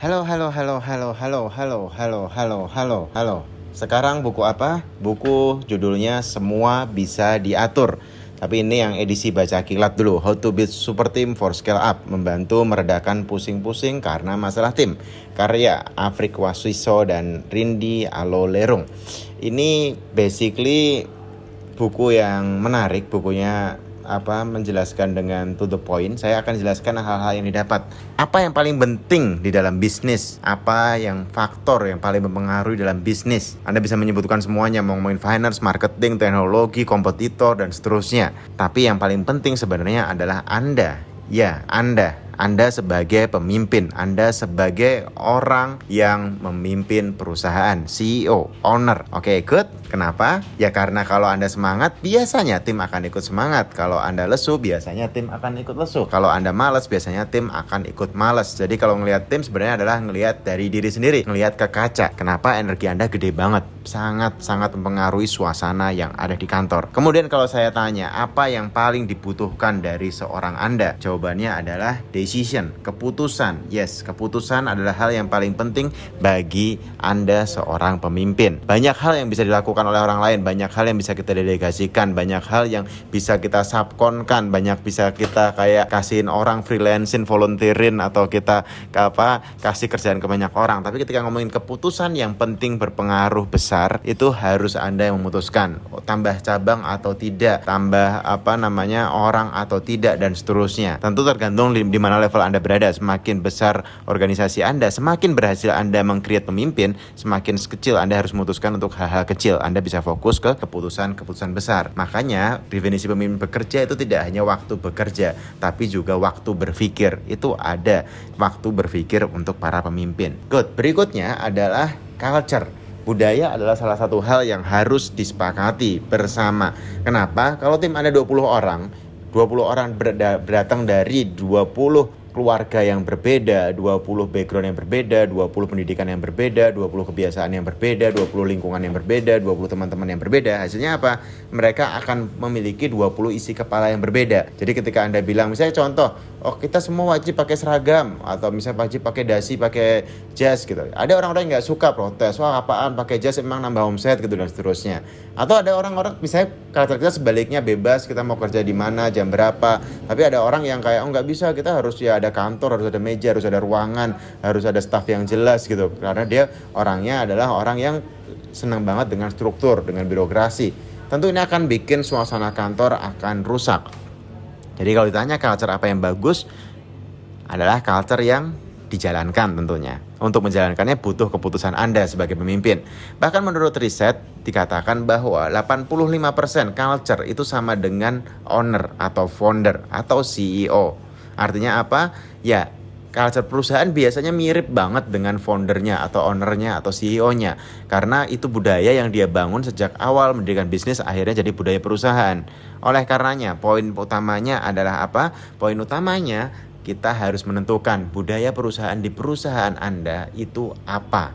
Halo, halo, halo, halo, halo, halo, halo, halo, halo, halo. Sekarang buku apa? Buku judulnya Semua Bisa Diatur. Tapi ini yang edisi baca kilat dulu. How to Build Super Team for Scale Up. Membantu meredakan pusing-pusing karena masalah tim. Karya Afrik Wasiso dan Rindi Alolerung. Ini basically buku yang menarik. Bukunya menjelaskan dengan to the point. Saya akan jelaskan hal-hal yang didapat. Apa yang paling penting di dalam bisnis? Apa yang faktor yang paling mempengaruhi dalam bisnis? Anda bisa menyebutkan semuanya, mau ngomongin finance, marketing, teknologi, kompetitor, dan seterusnya. Tapi yang paling penting sebenarnya adalah Anda. Ya, Anda sebagai pemimpin, Anda sebagai orang yang memimpin perusahaan, CEO, owner. Oke, good. Kenapa? Ya karena kalau Anda semangat, biasanya tim akan ikut semangat. Kalau Anda lesu, biasanya tim akan ikut lesu. Kalau Anda malas, biasanya tim akan ikut malas. Jadi kalau ngelihat tim sebenarnya adalah ngelihat dari diri sendiri, ngelihat ke kaca. Kenapa energi Anda gede banget? Sangat mempengaruhi suasana yang ada di kantor. Kemudian kalau saya tanya, apa yang paling dibutuhkan dari seorang Anda? Jawabannya adalah decision, keputusan. Yes, keputusan adalah hal yang paling penting bagi Anda seorang pemimpin. Banyak hal yang bisa dilakukan oleh orang lain, banyak hal yang bisa kita delegasikan, banyak hal yang bisa kita subkonkan, banyak bisa kita kayak kasihin orang, freelancing, volunteerin, atau kita kasih kerjaan ke banyak orang. Tapi ketika ngomongin keputusan yang penting berpengaruh besar, itu harus Anda yang memutuskan. Tambah cabang atau tidak, tambah orang atau tidak, dan seterusnya. Tentu tergantung di mana level Anda berada. Semakin besar organisasi Anda, semakin berhasil Anda meng-create pemimpin, semakin kecil Anda harus memutuskan untuk hal-hal kecil. Anda bisa fokus ke keputusan besar. Makanya definisi pemimpin bekerja itu tidak hanya waktu bekerja, tapi juga waktu berpikir. Itu ada waktu berpikir untuk para pemimpin. Good. Berikutnya adalah culture. Budaya adalah salah satu hal yang harus disepakati bersama. Kenapa? Kalau tim Anda 20 orang datang dari 20 keluarga yang berbeda, 20 background yang berbeda, 20 pendidikan yang berbeda, 20 kebiasaan yang berbeda, 20 lingkungan yang berbeda, 20 teman-teman yang berbeda. Hasilnya apa? Mereka akan memiliki 20 isi kepala yang berbeda. Jadi ketika Anda bilang, misalnya contoh, kita semua wajib pakai seragam, atau misalnya wajib pakai dasi, pakai jas gitu. Ada orang-orang yang nggak suka, protes, wah apaan pakai jas, emang nambah omset gitu, dan seterusnya. Atau ada orang-orang, misalnya karakter kita sebaliknya, bebas, kita mau kerja di mana, jam berapa. Tapi ada orang yang kayak, nggak bisa, kita harus ada kantor, harus ada meja, harus ada ruangan, harus ada staff yang jelas gitu. Karena dia orangnya adalah orang yang senang banget dengan struktur, dengan birokrasi. Tentu ini akan bikin suasana kantor akan rusak. Jadi kalau ditanya culture apa yang bagus, adalah culture yang dijalankan tentunya. Untuk menjalankannya butuh keputusan Anda sebagai pemimpin. Bahkan menurut riset dikatakan bahwa 85% culture itu sama dengan owner atau founder atau CEO. Artinya apa? Ya, culture perusahaan biasanya mirip banget dengan foundernya atau ownernya atau CEO-nya. Karena itu budaya yang dia bangun sejak awal mendirikan bisnis, akhirnya jadi budaya perusahaan. Oleh karenanya, poin utamanya adalah apa? Poin utamanya, kita harus menentukan budaya perusahaan di perusahaan Anda itu apa.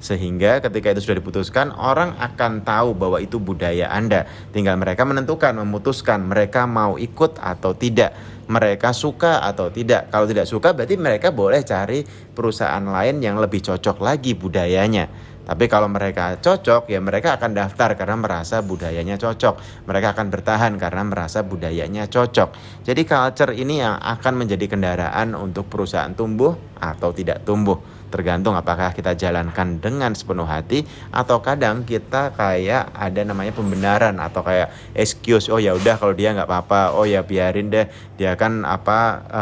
Sehingga ketika itu sudah diputuskan, orang akan tahu bahwa itu budaya Anda. Tinggal mereka memutuskan mereka mau ikut atau tidak, mereka suka atau tidak. Kalau tidak suka, berarti mereka boleh cari perusahaan lain yang lebih cocok lagi budayanya. Tapi kalau mereka cocok, ya mereka akan daftar karena merasa budayanya cocok. Mereka akan bertahan karena merasa budayanya cocok. Jadi culture ini yang akan menjadi kendaraan untuk perusahaan tumbuh atau tidak tumbuh. Tergantung apakah kita jalankan dengan sepenuh hati, atau kadang kita kayak ada namanya pembenaran atau kayak excuse. Oh ya udah, kalau dia nggak apa-apa, oh ya biarin deh, dia kan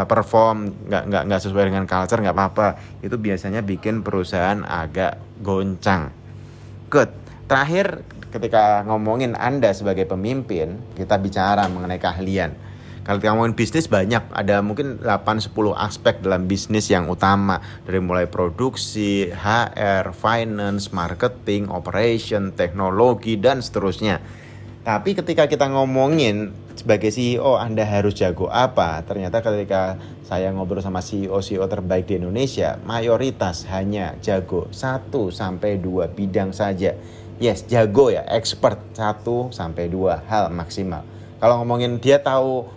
perform nggak sesuai dengan culture, nggak apa-apa. Itu biasanya bikin perusahaan agak goncang. Good. Terakhir, ketika ngomongin Anda sebagai pemimpin, kita bicara mengenai keahlian. Kalau kita ngomongin bisnis, banyak, ada mungkin 8-10 aspek dalam bisnis yang utama. Dari mulai produksi, HR, finance, marketing, operation, teknologi, dan seterusnya. Tapi ketika kita ngomongin sebagai CEO, Anda harus jago apa? Ternyata ketika saya ngobrol sama CEO terbaik di Indonesia, mayoritas hanya jago 1-2 bidang saja. Yes, jago ya, expert 1-2 hal maksimal. Kalau ngomongin dia tahu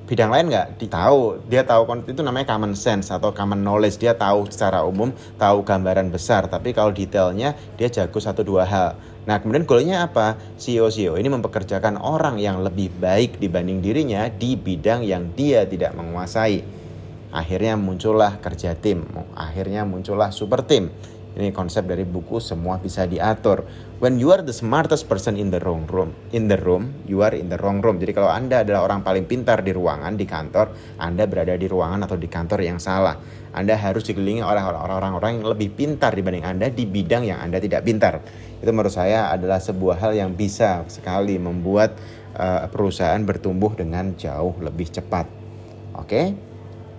bidang lain nggak ditahu, dia tahu itu namanya common sense atau common knowledge, dia tahu secara umum, tahu gambaran besar, tapi kalau detailnya dia jago satu dua hal. Nah kemudian goalnya apa? CEO ini mempekerjakan orang yang lebih baik dibanding dirinya di bidang yang dia tidak menguasai. Akhirnya muncullah kerja tim, akhirnya muncullah super team. Ini konsep dari buku Semua Bisa Diatur. When you are the smartest person in the room, you are in the wrong room. Jadi kalau Anda adalah orang paling pintar di ruangan, di kantor, Anda berada di ruangan atau di kantor yang salah. Anda harus dikelilingi oleh orang-orang yang lebih pintar dibanding Anda di bidang yang Anda tidak pintar. Itu menurut saya adalah sebuah hal yang bisa sekali membuat perusahaan bertumbuh dengan jauh lebih cepat. Oke?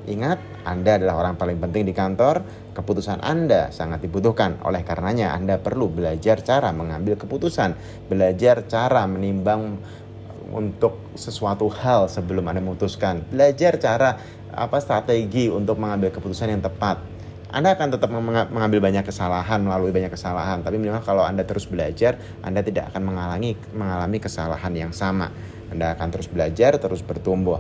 Ingat, Anda adalah orang paling penting di kantor, keputusan Anda sangat dibutuhkan. Oleh karenanya, Anda perlu belajar cara mengambil keputusan, belajar cara menimbang untuk sesuatu hal sebelum Anda memutuskan, belajar cara strategi untuk mengambil keputusan yang tepat. Anda akan tetap mengambil banyak kesalahan, melalui banyak kesalahan, tapi minimal kalau Anda terus belajar, Anda tidak akan mengalami kesalahan yang sama. Anda akan terus belajar, terus bertumbuh.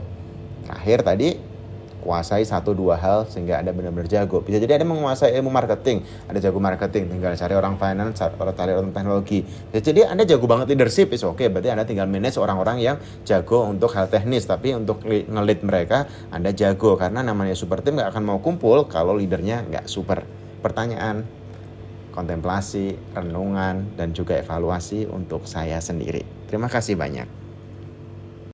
Terakhir tadi, kuasai 1-2 hal sehingga Anda benar-benar jago. Bisa jadi Anda menguasai ilmu marketing, Anda jago marketing, tinggal cari orang finance atau cari orang teknologi. Bisa jadi Anda jago banget leadership, oke, berarti Anda tinggal manage orang-orang yang jago untuk hal teknis, tapi untuk nge-lead mereka Anda jago, karena namanya super team gak akan mau kumpul kalau leadernya gak super. Pertanyaan, kontemplasi, renungan, dan juga evaluasi untuk saya sendiri. Terima kasih banyak.